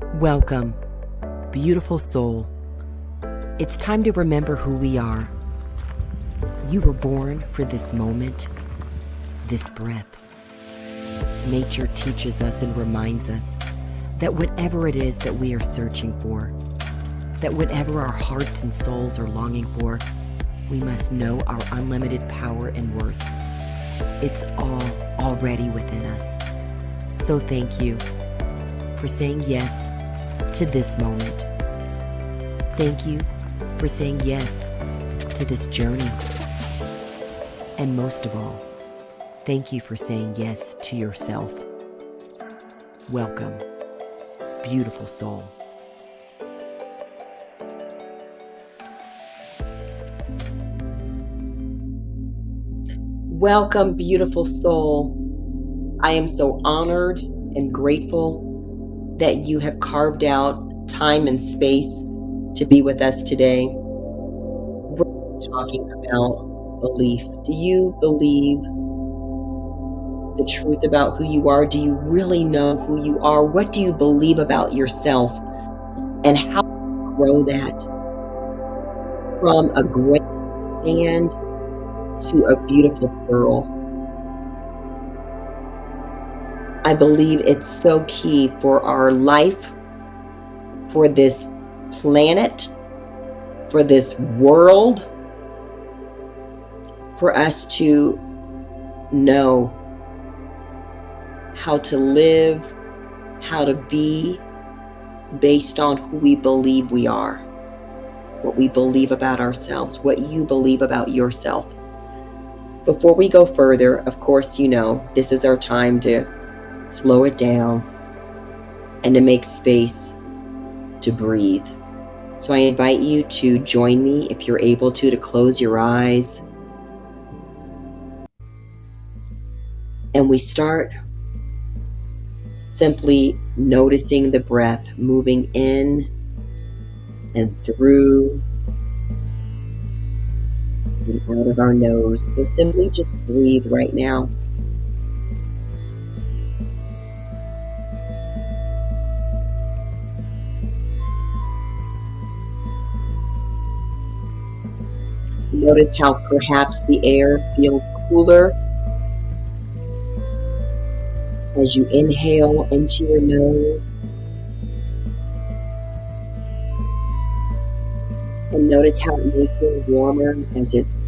Welcome, beautiful soul. It's time to remember who we are. You were born for this moment, this breath. Nature teaches us and reminds us that whatever it is that we are searching for, that whatever our hearts and souls are longing for, we must know our unlimited power and worth. It's all already within us. So thank you for saying yes to this moment. Thank you for saying yes to this journey. And most of all, thank you for saying yes to yourself. Welcome, beautiful soul. Welcome, beautiful soul. I am so honored and grateful that you have carved out time and space to be with us today. We're talking about belief. Do you believe the truth about who you are? Do you really know who you are? What do you believe about yourself? And how do you grow that from a grain of sand to a beautiful pearl? I believe it's so key for our life, for this planet, for this world, for us to know how to live, how to be based on who we believe we are, what we believe about ourselves, what you believe about yourself. Before we go further, of course, you know, this is our time to slow it down and to make space to breathe. So I invite you to join me, if you're able to close your eyes. And we start simply noticing the breath moving in and through and out of our nose. So simply just breathe right now. Notice how perhaps the air feels cooler as you inhale into your nose. And notice how it may feel warmer as it's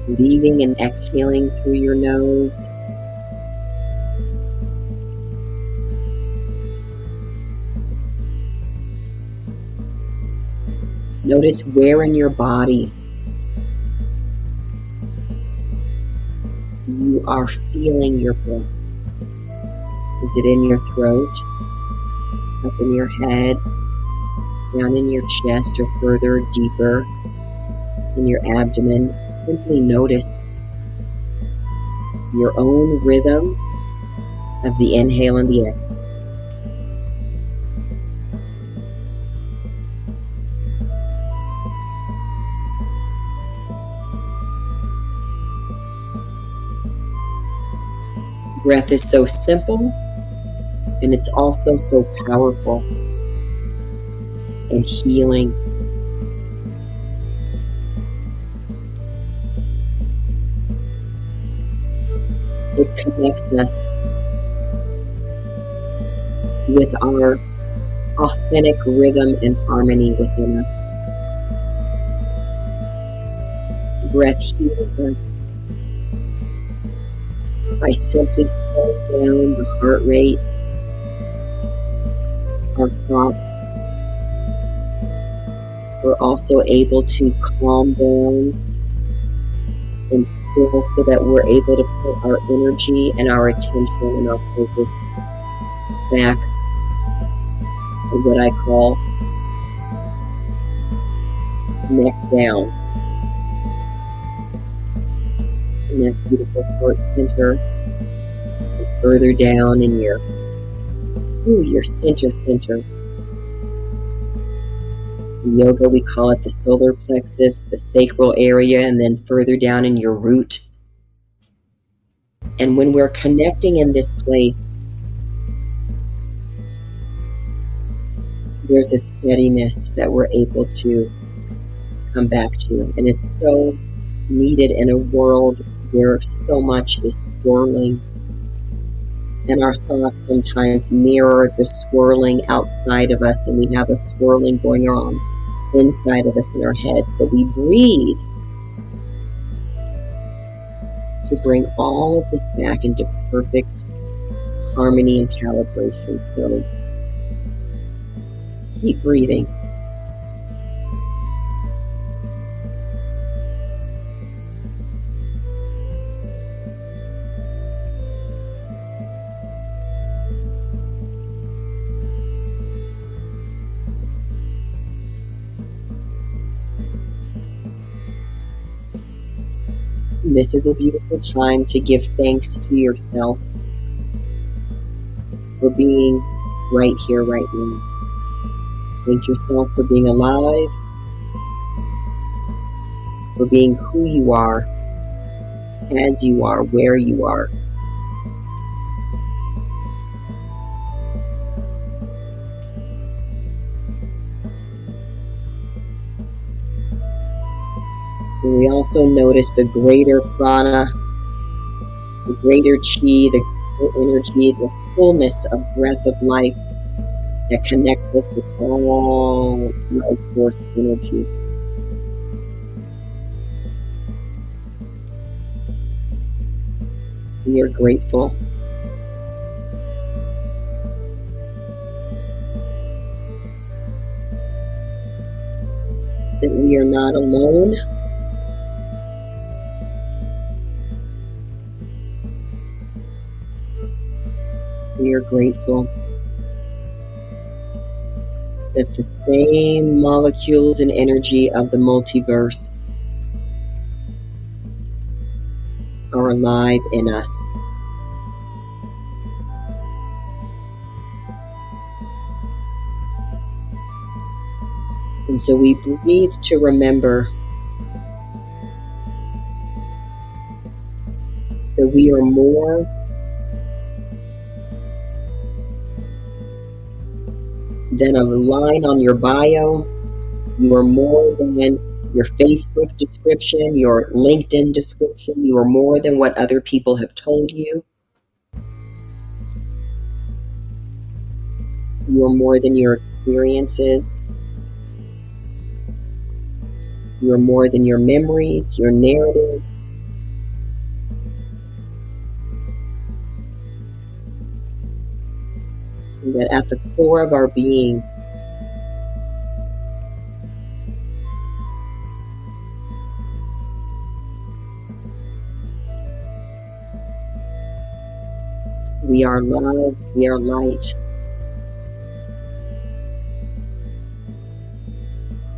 leaving and exhaling through your nose. Notice where in your body you are feeling your breath. Is it in your throat, up in your head, down in your chest, or further deeper in your abdomen? Simply notice your own rhythm of the inhale and the exhale. Breath is so simple, and it's also so powerful and healing. It connects us with our authentic rhythm and harmony within us. Breath heals us by simply slowing down the heart rate, our thoughts. We're also able to calm down and still, so that we're able to put our energy and our attention and our focus back on what I call neck down, in that beautiful heart center, and further down in your center. In yoga, we call it the solar plexus, the sacral area, and then further down in your root. And when we're connecting in this place, there's a steadiness that we're able to come back to. And it's so needed in a world where so much is swirling. And our thoughts sometimes mirror the swirling outside of us, and we have a swirling going on inside of us in our head. So we breathe to bring all of this back into perfect harmony and calibration. So keep breathing. This is a beautiful time to give thanks to yourself for being right here, right now. Thank yourself for being alive, for being who you are, as you are, where you are. And we also notice the greater prana, the greater chi, the greater energy, the fullness of breath of life that connects us with all life force energy. We are grateful that we are not alone. We are grateful that the same molecules and energy of the multiverse are alive in us. And so we breathe to remember that we are more than a line on your bio. You are more than your Facebook description, your LinkedIn description. You are more than what other people have told you. You are more than your experiences. You are more than your memories, your narratives. And that at the core of our being, we are love, we are light.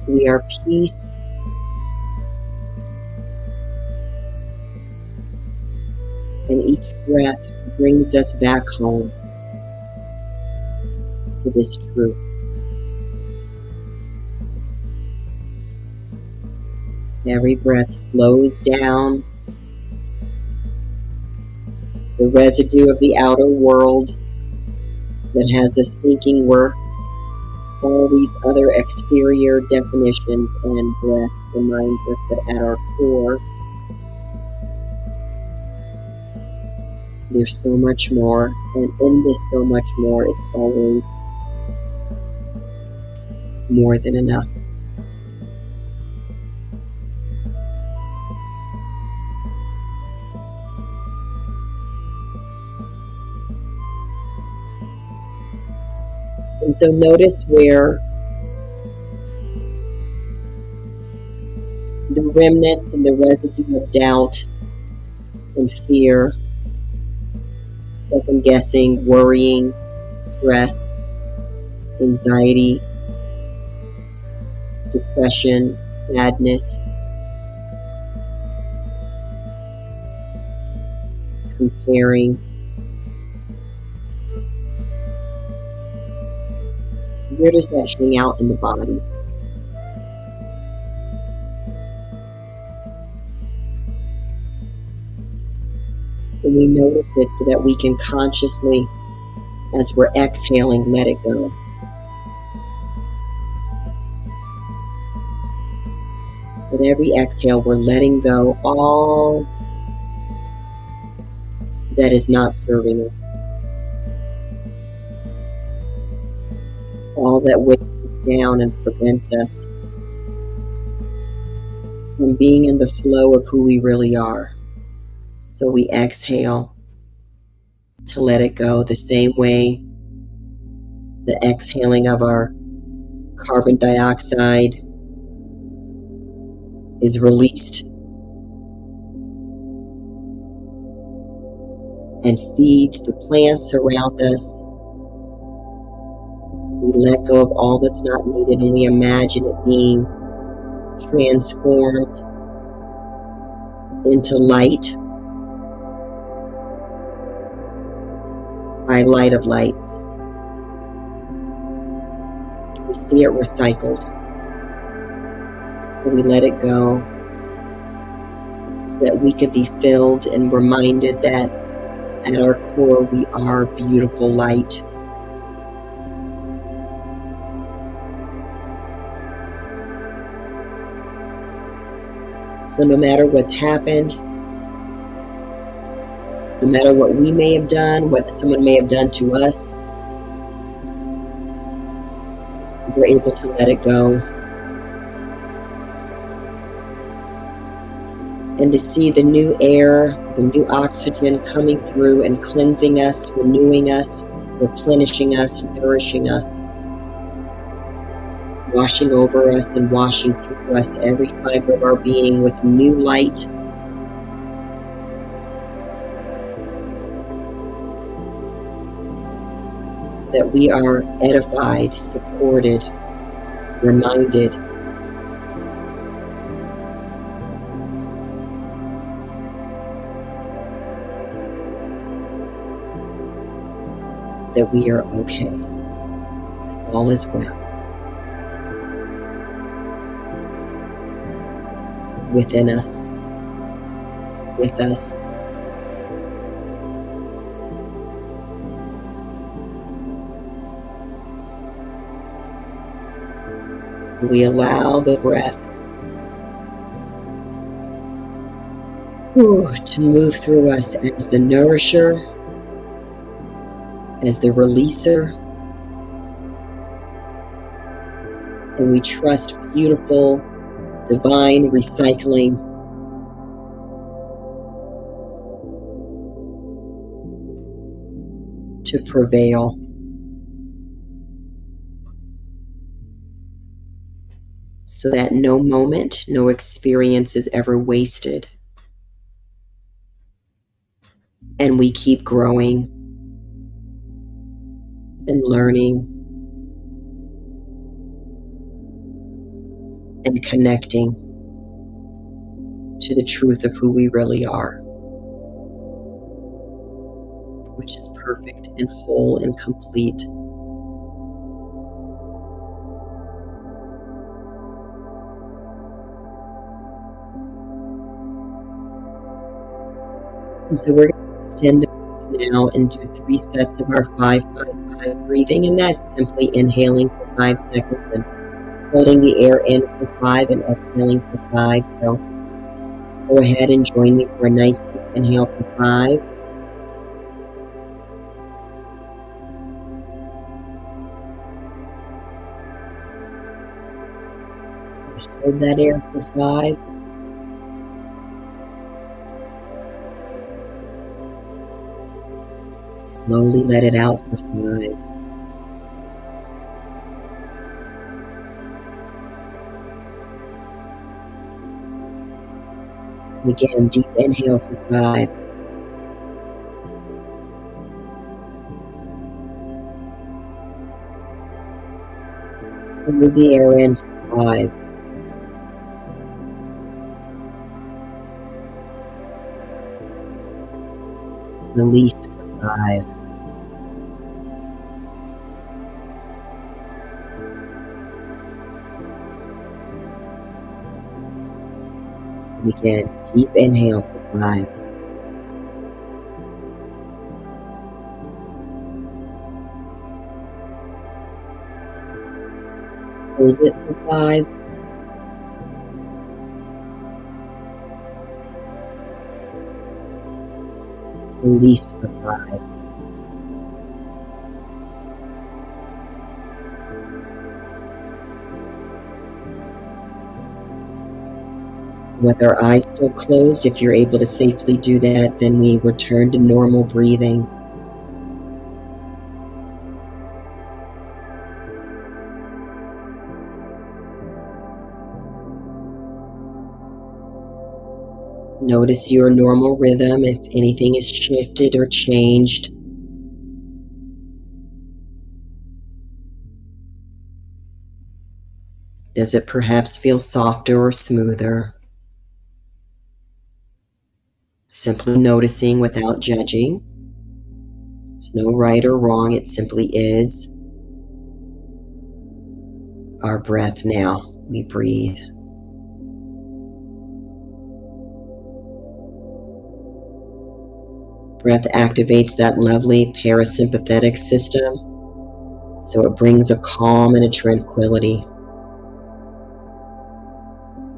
We are peace. And each breath brings us back home to this truth. Every breath slows down the residue of the outer world that has us thinking we're all these other exterior definitions, and breath reminds us that at our core there's so much more, and in this so much more, it's always more than enough. And so notice where the remnants and the residue of doubt and fear, second guessing, worrying, stress, anxiety, depression, sadness, comparing. Where does that hang out in the body? And we notice it so that we can consciously, as we're exhaling, let it go. with every exhale, we're letting go all that is not serving us. All that weighs us down and prevents us from being in the flow of who we really are. So we exhale to let it go the same way the exhaling of our carbon dioxide is released and feeds the plants around us. We let go of all that's not needed and we imagine it being transformed into light by light of lights. We see it recycled. So we let it go so that we can be filled and reminded that at our core we are beautiful light. So no matter what's happened, no matter what we may have done, what someone may have done to us, we're able to let it go. And to see the new air, the new oxygen coming through and cleansing us, renewing us, replenishing us, nourishing us, washing over us and washing through us, every fiber of our being with new light. So that we are edified, supported, reminded that we are okay, that all is well within us, with us. So we allow the breath to move through us as the nourisher, as the releaser, and we trust beautiful, divine recycling to prevail. So that no moment, no experience is ever wasted. And we keep growing and learning and connecting to the truth of who we really are, which is perfect and whole and complete. And so we're going to extend the breath now and do 3 sets of our 5-5-5 breathing, and that's simply inhaling for 5 seconds and holding the air in for 5 and exhaling for 5. So go ahead and join me for a nice deep inhale for 5. Hold that air for 5. Slowly let it out for 5. Again, deep inhale for 5. Hold the air in for 5. Release for 5. And again, deep inhale for 5. Hold it for 5. Release for 5. With our eyes still closed, if you're able to safely do that, then we return to normal breathing. Notice your normal rhythm, if anything is shifted or changed. Does it perhaps feel softer or smoother? Simply noticing without judging. There's no right or wrong, it simply is. Our breath now, we breathe. Breath activates that lovely parasympathetic system, so it brings a calm and a tranquility.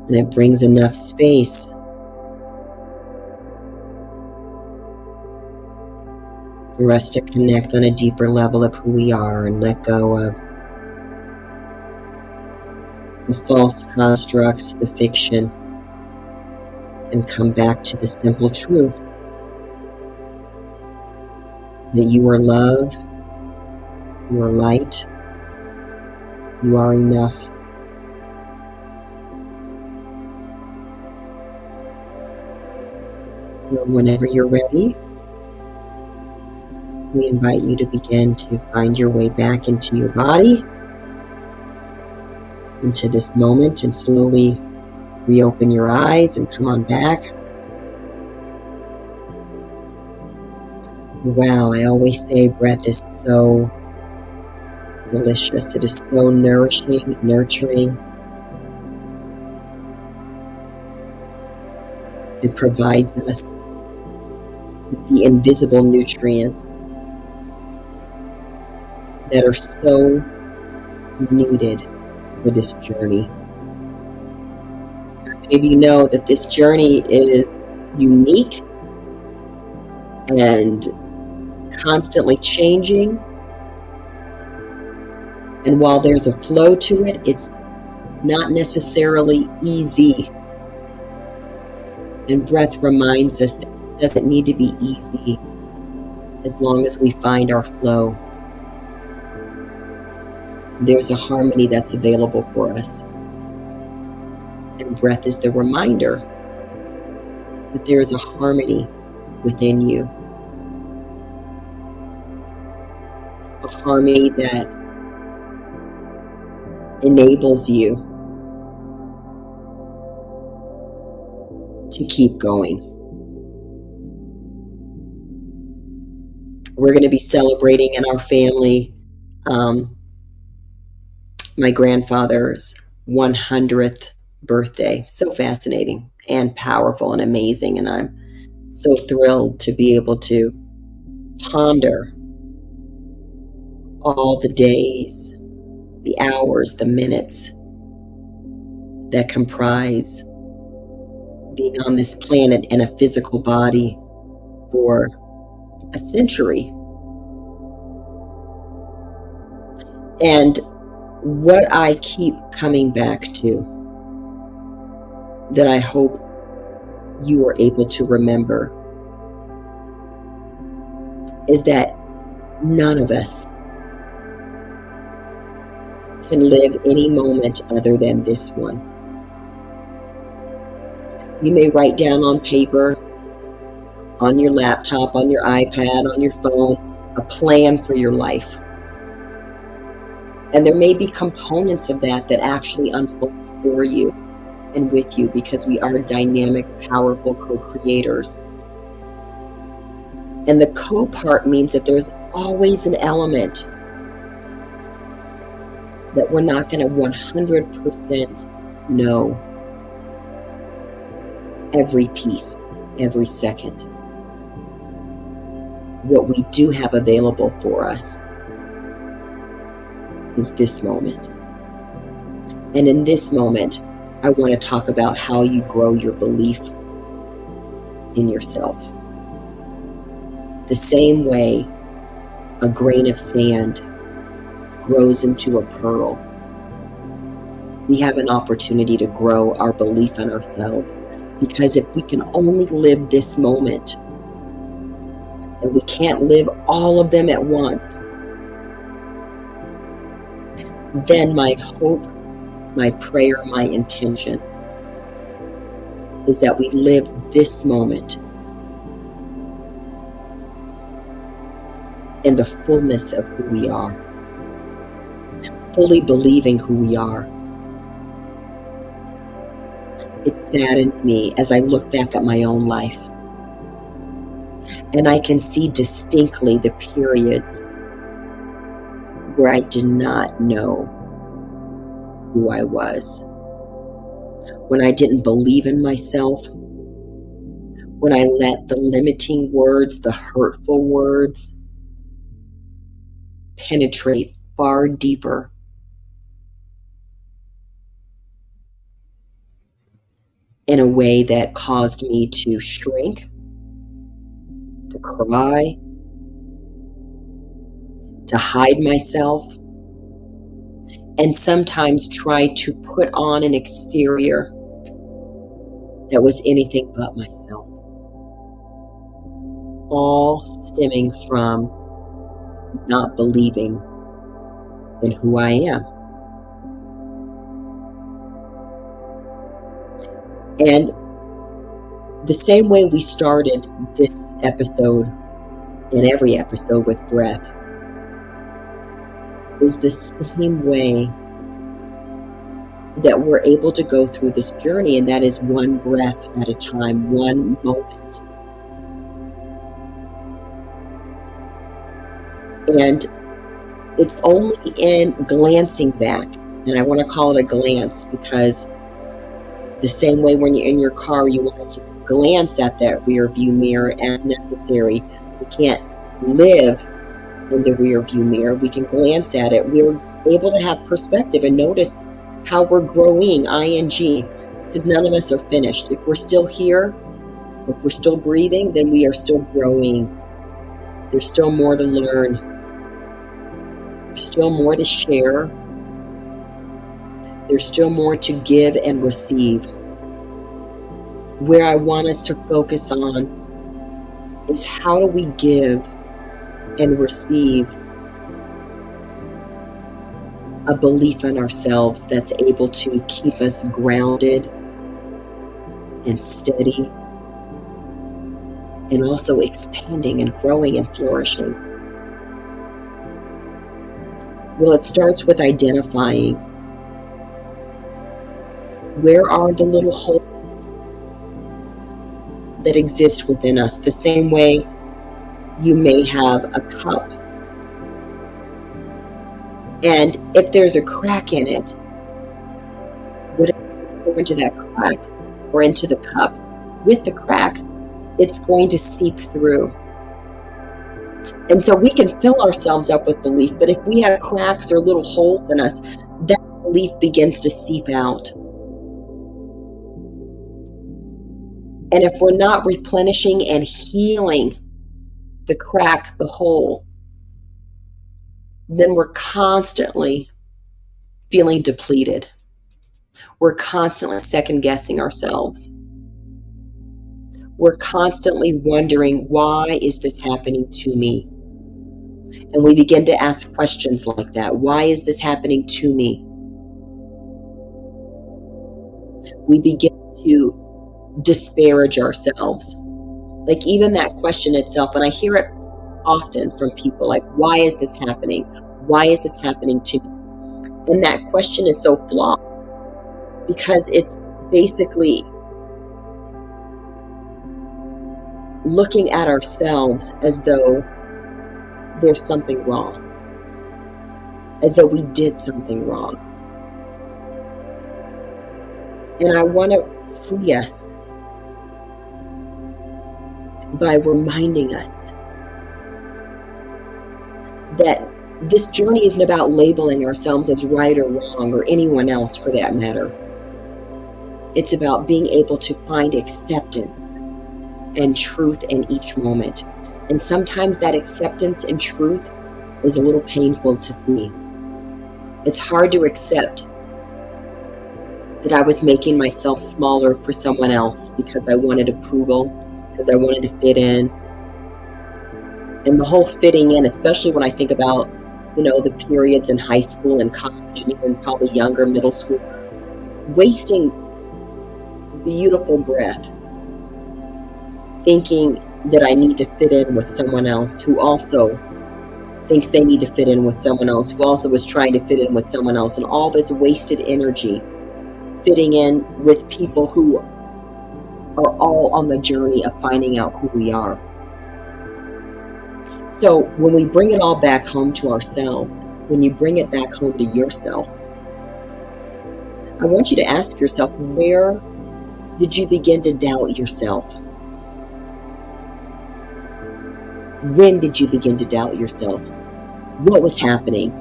And it brings enough space for us to connect on a deeper level of who we are and let go of the false constructs, the fiction, and come back to the simple truth that you are love, you are light, you are enough. So whenever you're ready, we invite you to begin to find your way back into your body, into this moment, and slowly reopen your eyes and come on back. Wow, I always say breath is so delicious. It is so nourishing, nurturing. It provides us with the invisible nutrients that are so needed for this journey. Many of you know that this journey is unique and constantly changing. And while there's a flow to it, it's not necessarily easy. And breath reminds us that it doesn't need to be easy as long as we find our flow. There's a harmony that's available for us. And breath is the reminder that there is a harmony within you. A harmony that enables you to keep going. We're going to be celebrating in our family my grandfather's 100th birthday. So fascinating and powerful and amazing. And I'm so thrilled to be able to ponder all the days, the hours, the minutes that comprise being on this planet in a physical body for a century. And what I keep coming back to, that I hope you are able to remember, is that none of us can live any moment other than this one. You may write down on paper, on your laptop, on your iPad, on your phone, a plan for your life. And there may be components of that that actually unfold for you and with you, because we are dynamic, powerful co-creators. And the co-part means that there's always an element that we're not going to 100% know every piece, every second. What we do have available for us is this moment. And in this moment, I want to talk about how you grow your belief in yourself. The same way a grain of sand grows into a pearl, we have an opportunity to grow our belief in ourselves. Because if we can only live this moment, and we can't live all of them at once, then my hope, my prayer, my intention is that we live this moment in the fullness of who we are, fully believing who we are. It saddens me as I look back at my own life, and I can see distinctly the periods where I did not know who I was, when I didn't believe in myself, when I let the limiting words, the hurtful words, penetrate far deeper in a way that caused me to shrink, to cry, to hide myself, and sometimes try to put on an exterior that was anything but myself. All stemming from not believing in who I am. And the same way we started this episode and every episode with breath is the same way that we're able to go through this journey, and that is one breath at a time, one moment. And it's only in glancing back, and I want to call it a glance because the same way when you're in your car, you want to just glance at that rear view mirror as necessary. We can't live in the rear view mirror. We can glance at it. We're able to have perspective and notice how we're growing, ing, because none of us are finished. If we're still here, if we're still breathing, then we are still growing. There's still more to learn. There's still more to share. There's still more to give and receive. Where I want us to focus on is how do we give and receive a belief in ourselves that's able to keep us grounded and steady, and also expanding and growing and flourishing. Well, it starts with identifying where are the little holes that exist within us. The same way you may have a cup, and if there's a crack in it, whatever go into that crack or into the cup with the crack, it's going to seep through. And so we can fill ourselves up with belief, but if we have cracks or little holes in us, that belief begins to seep out. And if we're not replenishing and healing the crack, the hole, then we're constantly feeling depleted. We're constantly second guessing ourselves. We're constantly wondering, why is this happening to me? And we begin to ask questions like that. Why is this happening to me? We begin to disparage ourselves. Like even that question itself, and I hear it often from people, like, why is this happening? Why is this happening to me? And that question is so flawed because it's basically looking at ourselves as though there's something wrong, as though we did something wrong. And I want to free us by reminding us that this journey isn't about labeling ourselves as right or wrong, or anyone else for that matter. It's about being able to find acceptance and truth in each moment, And sometimes that acceptance and truth is a little painful to see. It's hard to accept that I was making myself smaller for someone else because I wanted approval, because I wanted to fit in. And the whole fitting in, especially when I think about, the periods in high school and college and even probably younger, middle school, wasting beautiful breath, thinking that I need to fit in with someone else who also thinks they need to fit in with someone else, who also was trying to fit in with someone else, and all this wasted energy fitting in with people who are all on the journey of finding out who we are. So when we bring it all back home to ourselves, when you bring it back home to yourself, I want you to ask yourself, where did you begin to doubt yourself? When did you begin to doubt yourself? What was happening?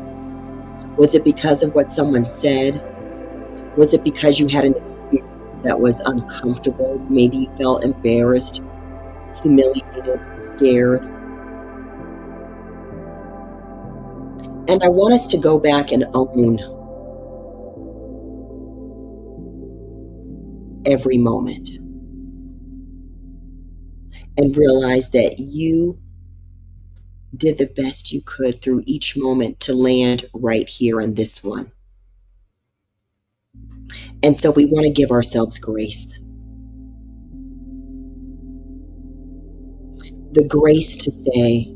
Was it because of what someone said? Was it because you had an experience that was uncomfortable? Maybe you felt embarrassed, humiliated, scared. And I want us to go back and own every moment and realize that you did the best you could through each moment to land right here in this one. And so we want to give ourselves grace. The grace to say,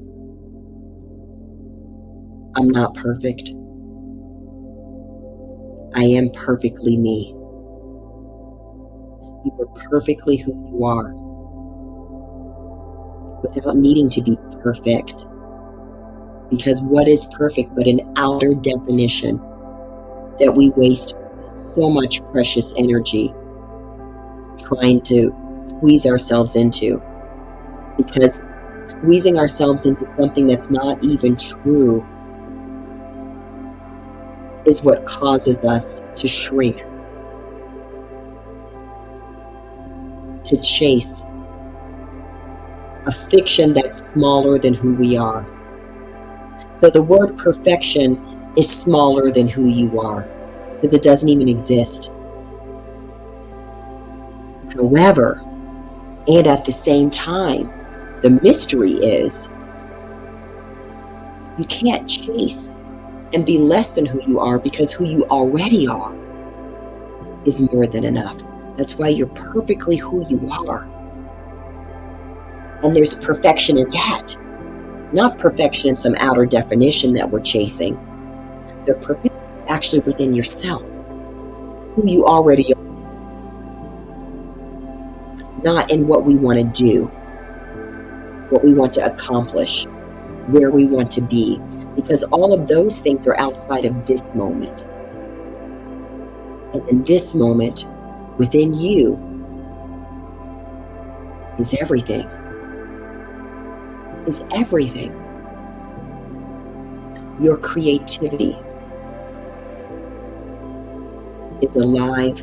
I'm not perfect. I am perfectly me. You are perfectly who you are, without needing to be perfect. Because what is perfect but an outer definition that we waste so much precious energy trying to squeeze ourselves into? Because squeezing ourselves into something that's not even true is what causes us to shrink, to chase a fiction that's smaller than who we are. So the word perfection is smaller than who you are, because it doesn't even exist. However, and at the same time, the mystery is you can't chase and be less than who you are, because who you already are is more than enough. That's why you're perfectly who you are. And there's perfection in that. Not perfection in some outer definition that we're chasing. The perfection is actually within yourself, who you already are. Not in what we want to do, what we want to accomplish, where we want to be. Because all of those things are outside of this moment. And in this moment, within you, is everything. Is everything. Your creativity is alive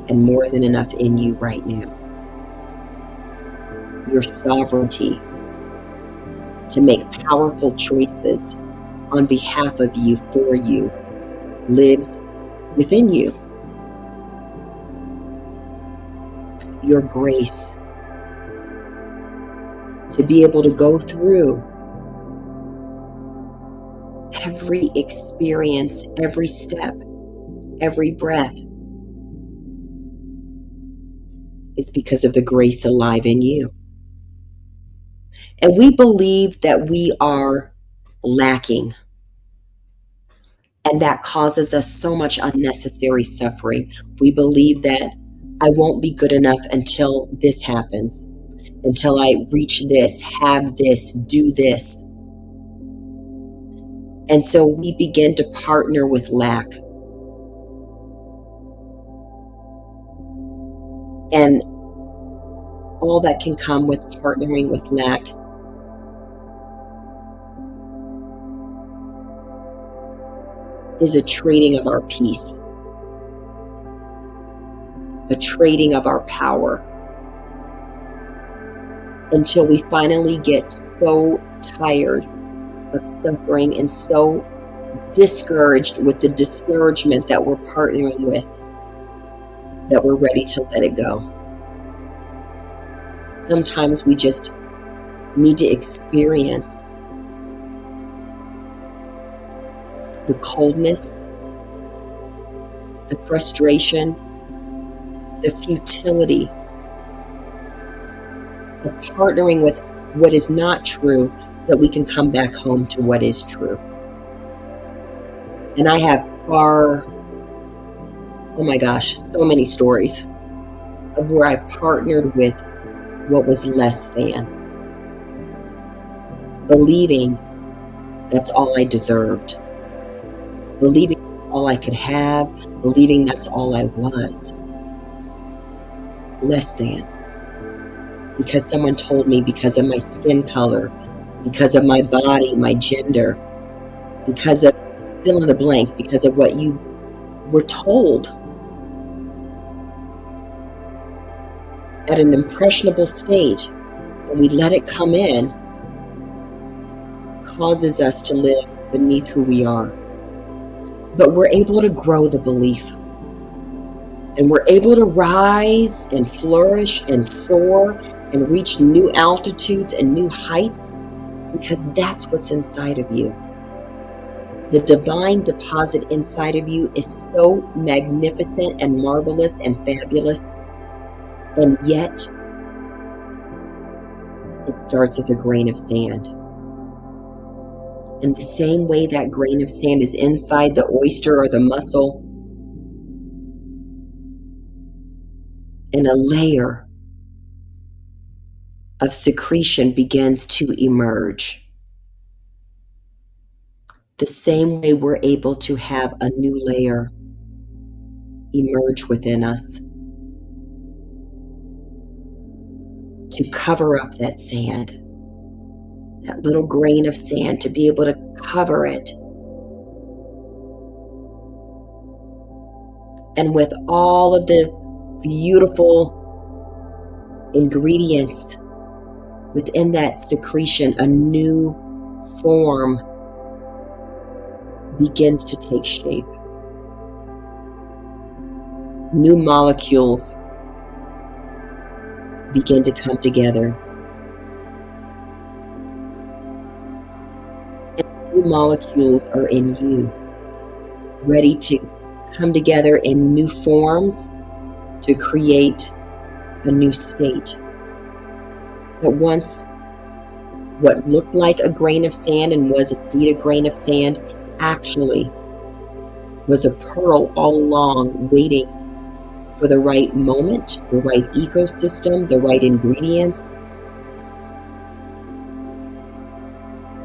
and more than enough in you right now. Your sovereignty to make powerful choices on behalf of you, for you, lives within you. Your grace to be able to go through every experience, every step, every breath is because of the grace alive in you. And we believe that we are lacking, and that causes us so much unnecessary suffering. We believe that I won't be good enough until this happens, until I reach this, have this, do this. And so we begin to partner with lack. And all that can come with partnering with lack is a trading of our peace, a trading of our power, until we finally get so tired of suffering and so discouraged with the discouragement that we're partnering with, that we're ready to let it go. Sometimes we just need to experience the coldness, the frustration, the futility of partnering with what is not true so that we can come back home to what is true. And I have oh my gosh, so many stories of where I partnered with what was less than, believing that's all I deserved, believing all I could have, believing that's all I was, less than, because someone told me, because of my skin color, because of my body, my gender, because of fill in the blank, because of what you were told at an impressionable state, and we let it come in, causes us to live beneath who we are. But we're able to grow the belief, and we're able to rise and flourish and soar and reach new altitudes and new heights, because that's what's inside of you. The divine deposit inside of you is so magnificent and marvelous and fabulous, and yet it starts as a grain of sand. In the same way that grain of sand is inside the oyster or the mussel, and a layer of secretion begins to emerge. The same way we're able to have a new layer emerge within us to cover up that sand, that little grain of sand, to be able to cover it. And with all of the beautiful ingredients within that secretion, a new form begins to take shape. New molecules begin to come together. And new molecules are in you, ready to come together in new forms to create a new state. That once what looked like a grain of sand and was indeed a grain of sand actually was a pearl all along, waiting for the right moment, the right ecosystem, the right ingredients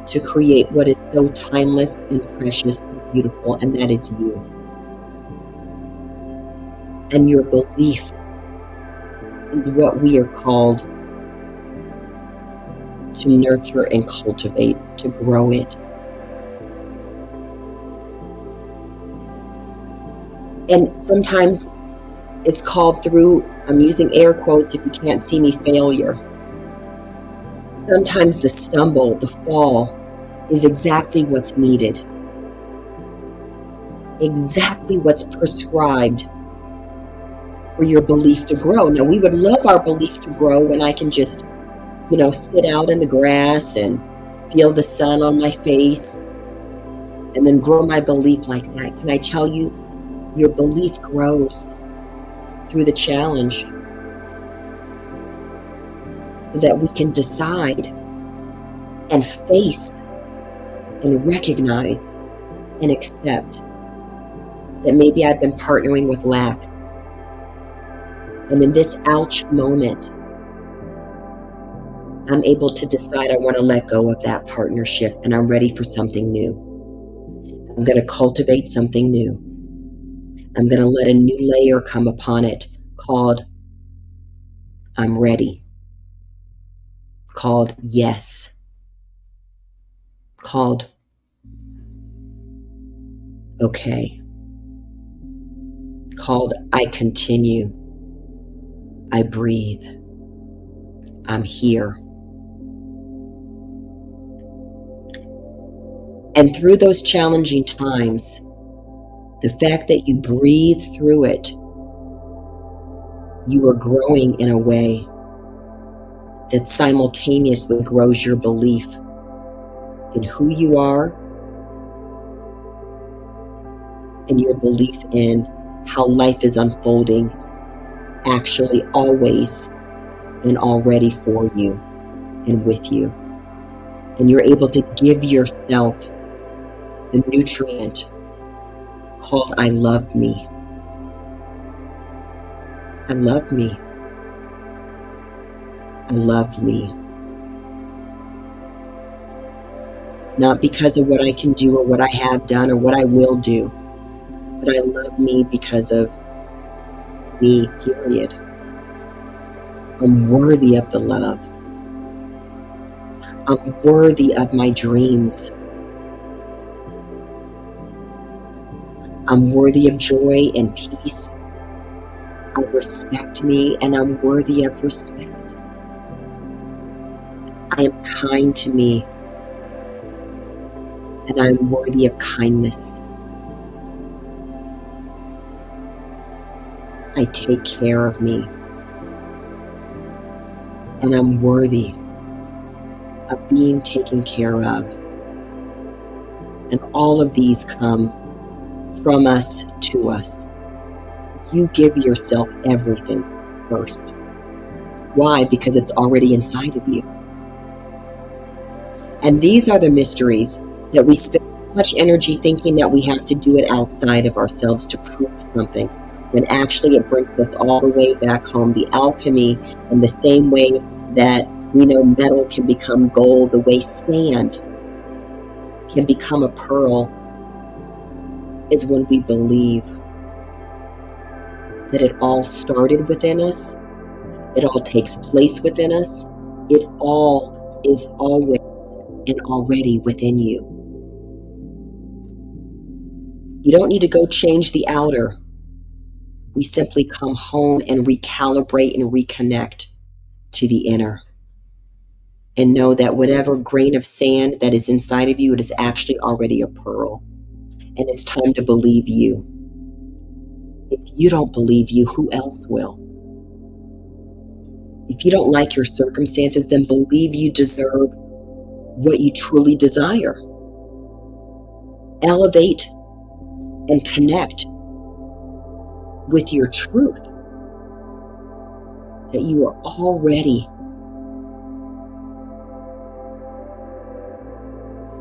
to create what is so timeless and precious and beautiful, and that is you. And your belief is what we are called to nurture and cultivate, to grow it. And sometimes it's called, through, I'm using air quotes if you can't see me, failure. Sometimes the stumble, the fall, is exactly what's needed. Exactly what's prescribed for your belief to grow. Now, we would love our belief to grow when I can just, sit out in the grass and feel the sun on my face and then grow my belief like that. Can I tell you, your belief grows through the challenge so that we can decide and face and recognize and accept that maybe I've been partnering with lack. And in this ouch moment, I'm able to decide I want to let go of that partnership, and I'm ready for something new. I'm going to cultivate something new. I'm going to let a new layer come upon it called I'm ready, called yes, called okay, called I continue, I breathe, I'm here. And through those challenging times, the fact that you breathe through it, you are growing in a way that simultaneously grows your belief in who you are and your belief in how life is unfolding, actually always and already for you and with you. And you're able to give yourself the nutrient called I love me. I love me. I love me. Not because of what I can do or what I have done or what I will do, but I love me because of me, period. I'm worthy of the love. I'm worthy of my dreams. I'm worthy of joy and peace. I respect me and I'm worthy of respect. I am kind to me and I'm worthy of kindness. I take care of me and I'm worthy of being taken care of. And all of these come from us to us. You give yourself everything first. Why? Because it's already inside of you. And these are the mysteries that we spend so much energy thinking that we have to do it outside of ourselves to prove something, when actually it brings us all the way back home. The alchemy, in the same way that we know metal can become gold, the way sand can become a pearl, is when we believe that it all started within us, it all takes place within us, it all is always and already within you. You don't need to go change the outer. We simply come home and recalibrate and reconnect to the inner. And know that whatever grain of sand that is inside of you, it is actually already a pearl. And it's time to believe you. If you don't believe you, who else will? If you don't like your circumstances, then believe you deserve what you truly desire. Elevate and connect with your truth, that you are already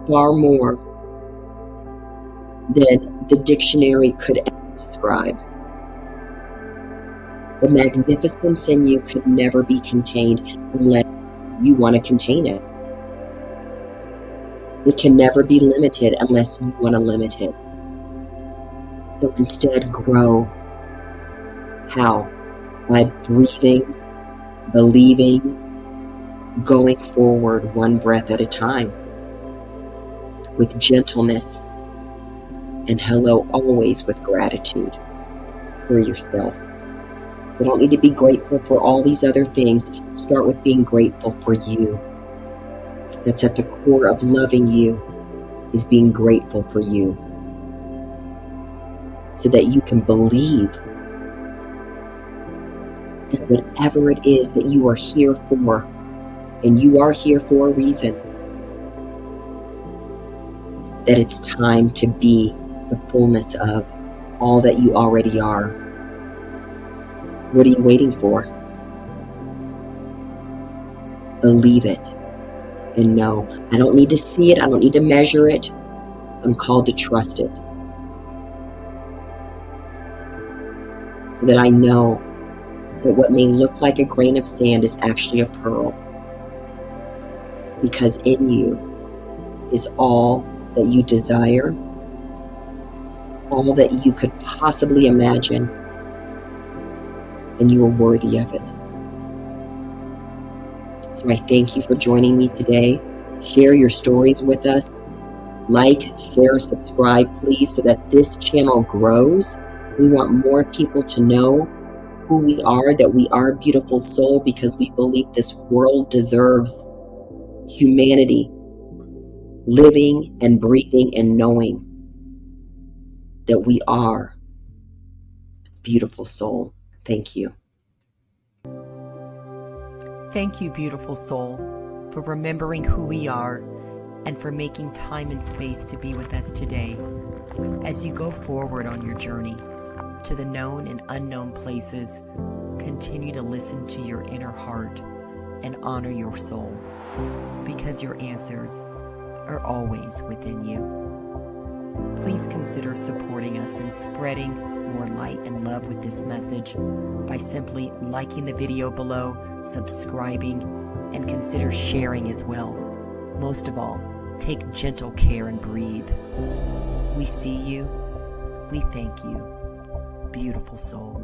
far more than the dictionary could ever describe. The magnificence in you could never be contained unless you want to contain it. It can never be limited unless you want to limit it. So instead, grow. How? By breathing, believing, going forward one breath at a time, with gentleness, and hello, always with gratitude for yourself. You don't need to be grateful for all these other things. Start with being grateful for you. That's at the core of loving you, is being grateful for you, so that you can believe that whatever it is that you are here for, and you are here for a reason, that it's time to be the fullness of all that you already are. What are you waiting for? Believe it and know. I don't need to see it. I don't need to measure it. I'm called to trust it, so that I know that what may look like a grain of sand is actually a pearl, because in you is all that you desire, all that you could possibly imagine, and you are worthy of it. So I thank you for joining me today. Share your stories with us. Like, share, subscribe, please, so that this channel grows. We want more people to know who we are, that we are a beautiful soul, because we believe this world deserves humanity living and breathing and knowing that we are beautiful soul. Thank you. Thank you, beautiful soul, for remembering who we are and for making time and space to be with us today. As you go forward on your journey to the known and unknown places, continue to listen to your inner heart and honor your soul, because your answers are always within you. Please consider supporting us in spreading more light and love with this message by simply liking the video below, subscribing, and consider sharing as well. Most of all, take gentle care and breathe. We see you. We thank you, beautiful soul.